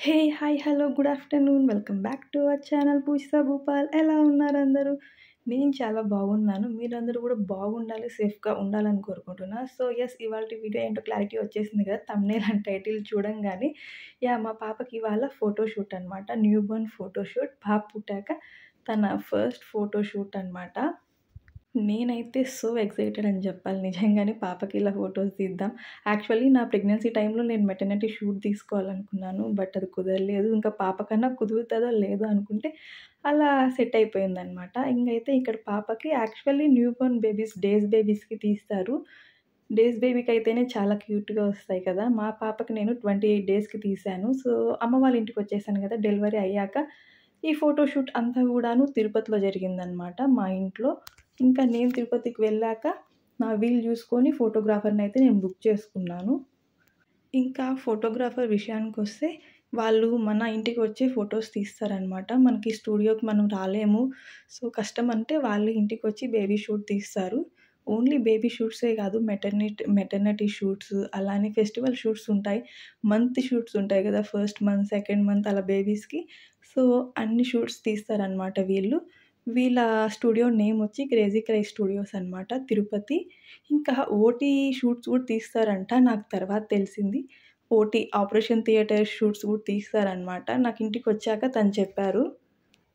Hey! Hi! Hello! Good afternoon. Welcome back to our channel Poojitha Bhupal. ఎలా ఉన్నారందరూ? నేను చాలా బాగున్నాను. మీరందరూ కూడా బాగుండాలి, సేఫ్‌గా ఉండాలని కోరుకుంటున్నా. సో, ఇవాల్టి వీడియో ఏంటో క్లారిటీ వచ్చేసింది కదా! థంబ్‌నెయిల్ అండ్ టైటిల్ చూడంగానే. మా పాపకి ఇవాళ ఫోటో షూట్ అనమాట. New Born photo shoot. పాప పుట్టాక తన ఫస్ట్ ఫోటో షూట్ అనమాట. నేనైతే సో ఎక్సైటెడ్ అని చెప్పాలి. నిజంగానే పాపకి ఇలా ఫోటోస్ తీద్దాం. యాక్చువల్లీ నా ప్రెగ్నెన్సీ టైంలో నేను మెటర్నిటీ షూట్ తీసుకోవాలనుకున్నాను. బట్ అది కుదరలేదు. ఇంకా పాప కన్నా కుదురుతదో లేదో అనుకుంటే అలా సెట్ అయిపోయిందనమాట. ఇంకైతే ఇక్కడ పాపకి actually newborn babies, days బేబీస్‌కి తీస్తారు. డేస్ బేబీకైతేనే చాలా క్యూట్‌గా వస్తాయి కదా! మా పాపకి నేను 28 డేస్‌కి తీశాను. సో, అమ్మ వాళ్ళ ఇంటికొచ్చేసాను కదా! డెలివరీ అయ్యాక ఈ ఫోటో షూట్ అంతా గూడాను తిరుపతిలో జరిగిందనమాట మా ఇంట్లో. ఇంకా నేను తిరుపతికి వెళ్ళాక నా వీలు చూసుకొని ఫోటోగ్రాఫర్‌నైతే నేను బుక్ చేసుకున్నాను. ఇంకా ఫోటోగ్రాఫర్ విషయానికొస్తే వాళ్ళు మన ఇంటికి వచ్చి ఫోటోస్ తీస్తారనమాట. మనకి స్టూడియోకి మనం రాలేము. సో, కష్టం అంటే వాళ్ళే ఇంటికొచ్చి బేబీ షూట్ తీస్తారు. ఓన్లీ బేబీ షూట్సే కాదు, మెటర్నిటీ షూట్స్, అలానే ఫెస్టివల్ షూట్స్ ఉంటాయి. మంత్ షూట్స్ ఉంటాయి కదా! ఫస్ట్ మంత్, సెకండ్ మంత్ అలా బేబీస్‌కి. సో, అన్ని షూట్స్ తీస్తారనమాట వీళ్ళు. వీళ్ళ స్టూడియో నేమ్ వచ్చి క్రేజీ క్రై స్టూడియోస్ అనమాట, తిరుపతి. ఇంకా ఓటీ షూట్స్ కూడా తీస్తారంట. నాకు తర్వాత తెలిసింది. ఓటీ, ఆపరేషన్ థియేటర్ షూట్స్ కూడా తీస్తారనమాట. నాకు ఇంటికొచ్చాక తను చెప్పారు.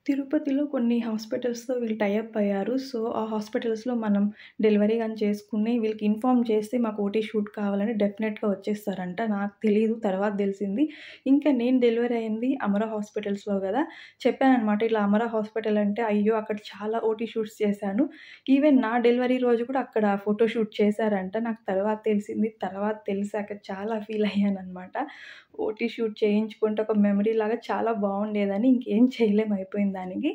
తిరుపతిలో కొన్ని హాస్పిటల్స్‌తో వీళ్ళు టై అప్ అయ్యారు. సో, ఆ హాస్పిటల్స్‌లో మనం డెలివరీ గాని చేసుకుని వీళ్ళకి ఇన్ఫార్మ్ చేస్తే మాకు ఓటీ షూట్ కావాలని డెఫినెట్‌గా వచ్చేస్తారంట. నాకు తెలీదు, తర్వాత తెలిసింది. ఇంకా నేను డెలివరీ అయింది అమరా హాస్పిటల్స్‌లో గదా! చెప్పాననమాట. ఇట్లా అమరా హాస్పిటల్ అంటే, అయ్యో! అక్కడ చాలా ఓటీ షూట్స్ చేశాను. ఈవెన్ నా డెలివరీ రోజు కూడా అక్కడ ఫోటో షూట్ చేశారంట. నాకు తర్వాత తెలిసింది. తర్వాత తెలిసాక చాలా ఫీల్ అయ్యాననమాట. ఓటీ షూట్ చేయించుకుంటే ఒక మెమరీలాగా చాలా బావుండేదని ఇంకేం చేయలేం అయిపోయింది దానికి.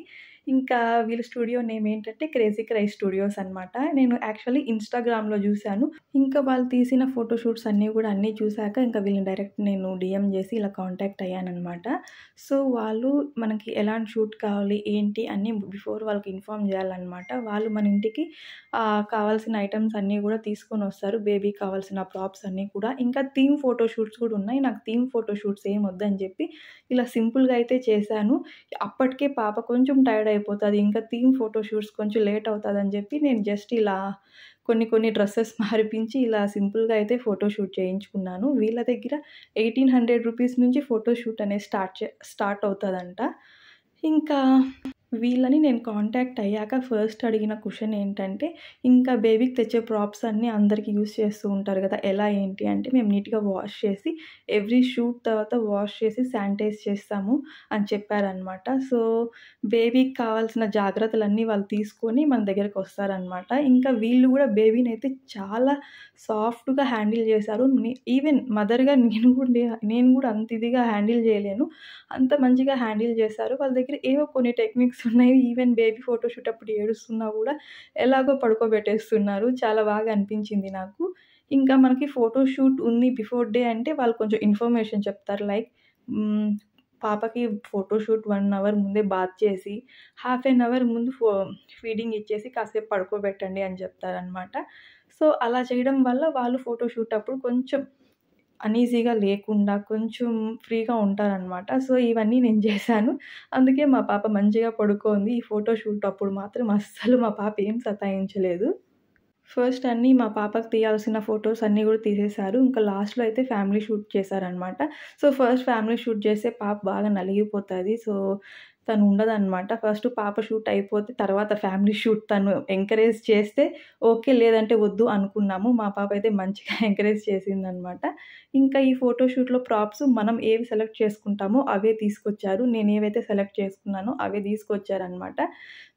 ఇంకా వీళ్ళ స్టూడియో నేమ్ ఏంటంటే క్రేజీ క్రై స్టూడియోస్ అనమాట. నేను యాక్చువల్లీ ఇన్‌స్టాగ్రామ్‌లో జూసాను. ఇంకా వాళ్ళు తీసిన ఫోటో షూట్స్ అన్నీ చూసాక ఇంకా వీళ్ళని డైరెక్ట్ నేను డీఎం జేసి ఇలా కాంటాక్ట్ అయ్యాననమాట. సో, వాళ్ళు మనకి ఎలాంటి షూట్ కావాలి, ఏంటి అన్నీ బిఫోర్ వాళ్ళకి ఇన్ఫార్మ్ జేయాలనమాట. వాళ్ళు మన ఇంటికి కావాల్సిన ఐటెమ్స్ అన్నీ గూడా తీసుకొనొస్తారు. బేబీకి కావాల్సిన ప్రాప్స్ అన్నీ కూడా. ఇంకా థీమ్ ఫోటో షూట్స్ కూడా ఉన్నాయి. నాకు థీమ్ ఫోటో షూట్స్ ఏం వద్దని జెప్పి ఇలా సింపుల్‌గా అయితే చేశాను. అప్పటికే పాప కొంచెం టైర్డ్ అయిపోతది. ఇంకా థీమ్ ఫోటో షూట్స్ కొంచెం లేట్ అవుతదని జెప్పి నేను జస్ట్ ఇలా కొన్ని డ్రెసెస్ మారిపించి ఇలా సింపుల్‌గా అయితే ఫోటో షూట్ చేయించుకున్నాను. వీళ్ళ దగ్గర రూ. 1800 నుంచి ఫోటో షూట్ అనేది స్టార్ట్ అవుతదంట. ఇంకా వీళ్ళని నేను కాంటాక్ట్ అయ్యాక ఫస్ట్ అడిగిన క్వెషన్ ఏంటంటే, ఇంకా బేబీకి తెచ్చే ప్రాప్స్ అన్నీ అందరికి యూజ్ చేస్తూ ఉంటారు గదా! ఎలా ఏంటి అంటే, మేము నీట్‌గా వాష్ చేసి ఎవ్రీ షూట్ తర్వాత వాష్ చేసి శానిటైజ్ చేస్తాము అని చెప్పారనమాట. సో, బేబీకి కావాల్సిన జాగ్రత్తలన్నీ వాళ్ళు తీసుకొని మన దగ్గరకొస్తారనమాట. ఇంకా వీళ్ళు గూడా బేబీనైతే చాలా సాఫ్ట్‌గా హ్యాండిల్ చేశారు. ఈవెన్ మదర్‌గా నేను గూడా అంత ఇదిగా హ్యాండిల్ చేయలేను. అంత మంచిగా హ్యాండిల్ చేశారు. వాళ్ళ దగ్గర ఏవో కొన్ని టెక్నిక్స్ ఉన్నాయి. ఈవెన్ బేబీ ఫోటో షూట్ అప్పుడు ఏడుస్తున్నా గూడా ఎలాగో పడుకోబెట్టేస్తున్నారు. చాలా బాగా అనిపించింది నాకు. ఇంకా మనకి ఫోటో షూట్ ఉంది బిఫోర్ డే అంటే వాళ్ళు కొంచెం ఇన్ఫర్మేషన్ చెప్తారు. లైక్ హ్మ్. పాపకి ఫోటో షూట్ 1 అవర్ ముందే బాత్ చేసి, హాఫ్ ఎన్ అవర్ ముందు ఫీడింగ్ ఇచ్చేసి కాసేపు పడుకోబెట్టండి అని చెప్తారనమాట. సో, అలా చేయడం వల్ల వాళ్ళు ఫోటో షూట్ అప్పుడు కొంచెం అనీజీగా లేకుండా కొంచెం ఫ్రీగా ఉంటారనమాట. సో, ఇవన్నీ నేను చేశాను. అందుకే మా పాప మంచిగా పడుకోంది. ఈ ఫోటో షూట్ అప్పుడు మాత్రం అస్సలు మా పాప ఏం సతాయించలేదు. ఫస్ట్ అన్నీ మా పాపకి తీయాల్సిన ఫోటోస్ అన్నీ గూడా తీసేశారు. ఇంకా లాస్ట్‌లో అయితే ఫ్యామిలీ షూట్ చేశారనమాట. సో, ఫస్ట్ ఫ్యామిలీ షూట్ చేస్తే పాప బాగా నలిగిపోతది. సో, తను ఉండదనమాట. ఫస్ట్ పాప షూట్ అయిపోతే తర్వాత ఫ్యామిలీ షూట్ తను ఎంకరేజ్ చేస్తే ఓకే. లేదంటే వద్దు అనుకున్నాము. మా పాప అయితే మంచిగా ఎంకరేజ్ చేసిందనమాట. ఇంకా ఈ ఫోటో షూట్‌లో ప్రాప్స్ మనం ఏవి సెలెక్ట్ చేసుకుంటామో అవే తీసుకొచ్చారు. నేనేవైతే సెలెక్ట్ చేసుకున్నానో అవే తీసుకొచ్చారనమాట.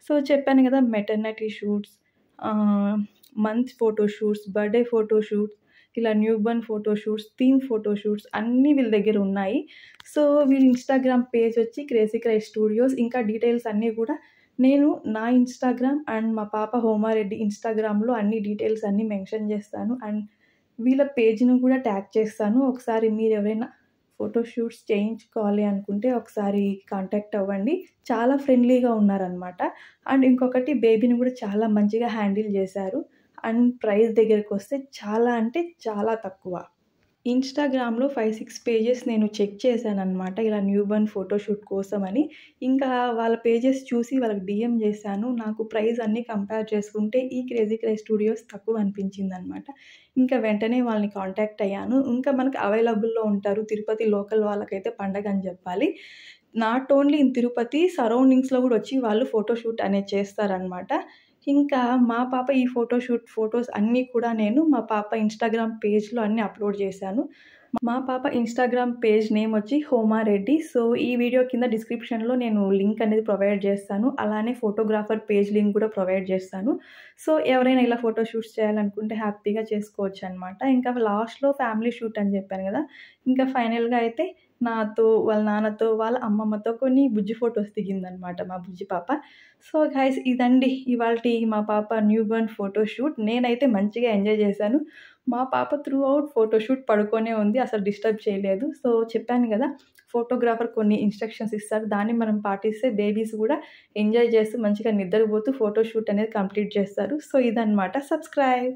సో, చెప్పాను గదా! Maternity shoots, ah month photo shoots, birthday photo shoots, ఇలా newborn photo shoots, theme photo shoots అన్నీ వీళ్ళ దగ్గరున్నాయి. సో, వీళ్ళ ఇన్‌స్టాగ్రామ్ పేజ్ వచ్చి క్రేజీ క్రై స్టూడియోస్. ఇంకా డీటెయిల్స్ అన్నీ గూడా నేను నా ఇన్‌స్టాగ్రామ్ అండ్ మా పాప హోమారెడ్డి ఇన్‌స్టాగ్రామ్‌లో అన్ని డీటెయిల్స్ అన్నీ మెన్షన్ చేస్తాను. అండ్ వీళ్ళ పేజ్‌ని కూడా ట్యాగ్ చేస్తాను. ఒకసారి మీరెవరైనా ఫోటో షూట్స్ చేయించుకోవాలి అనుకుంటే ఒకసారి కాంటాక్ట్ అవ్వండి. చాలా ఫ్రెండ్లీగా ఉన్నారనమాట. అండ్ ఇంకొకటి, బేబీని కూడా చాలా మంచిగా హ్యాండిల్ చేశారు. అండ్ ప్రైస్ దగ్గరికొస్తే చాలా అంటే చాలా తక్కువ. ఇన్‌స్టాగ్రామ్‌లో 5, 6 పేజెస్ నేను చెక్ చేశాననమాట. ఇలా న్యూబర్న్ ఫోటోషూట్ కోసమని. ఇంకా వాళ్ళ పేజెస్ చూసి వాళ్ళకి డీఎం చేశాను. నాకు ప్రైస్ అన్నీ కంపేర్ చేసుకుంటే ఈ క్రేజీ క్రేజ్ స్టూడియోస్ తక్కువ అనిపించిందనమాట. ఇంకా వెంటనే వాళ్ళని కాంటాక్ట్ అయ్యాను. ఇంకా మనకు అవైలబుల్‌లో ఉంటారు. తిరుపతి లోకల్ వాళ్ళకైతే పండగని జెప్పాలి. నాట్ ఓన్లీ ఇన్ తిరుపతి సరౌండింగ్స్‌లో గూడా వచ్చి వాళ్ళు ఫోటోషూట్ అనేది చేస్తారనమాట. ఇంకా మా పాప ఈ ఫోటోస్ అన్నీ కూడా నేను మా పాప ఇన్‌స్టాగ్రామ్ పేజ్‌లో అన్నీ అప్‌లోడ్ చేశాను. మా పాప ఇన్‌స్టాగ్రామ్ పేజ్ నేమ్ వచ్చి హోమారెడ్డి. సో, ఈ వీడియో కింద డిస్క్రిప్షన్‌లో నేను లింక్ అనేది ప్రొవైడ్ చేస్తాను. అలానే ఫోటోగ్రాఫర్ పేజ్ లింక్ కూడా ప్రొవైడ్ చేస్తాను. సో, ఎవరైనా ఇలా ఫోటో షూట్స్ చేయాలనుకుంటే హ్యాపీగా చేసుకోవచ్చనమాట. ఇంకా లాస్ట్‌లో ఫ్యామిలీ షూట్ అని చెప్పాను కదా! ఇంకా ఫైనల్‌గా అయితే నాతో, వాళ్ళ నాన్నతో, వాళ్ళ అమ్మమ్మతో కొన్ని బుజ్జి ఫోటోస్ దిగిందనమాట మా బుజ్జి పాప. సో, గైస్ ఇదండి ఇవాల్టి మా పాప న్యూబర్న్ ఫోటోషూట్. నేనైతే మంచిగా ఎంజాయ్ చేశాను. మా పాప త్రూ ఔట్ ఫోటోషూట్ పడుకొనే ఉంది. అసలు డిస్టర్బ్ చేయలేదు. సో, చెప్పాను గదా! ఫోటోగ్రాఫర్ కొన్ని ఇన్‌స్ట్రక్షన్స్ ఇస్తారు. దాన్ని మనం పాటిస్తే బేబీస్ గూడా ఎంజాయ్ చేస్తూ మంచిగా నిద్రపోతూ ఫోటోషూట్ అనేది కంప్లీట్ చేస్తారు. సో, ఇదనమాట. సబ్స్క్రైబ్.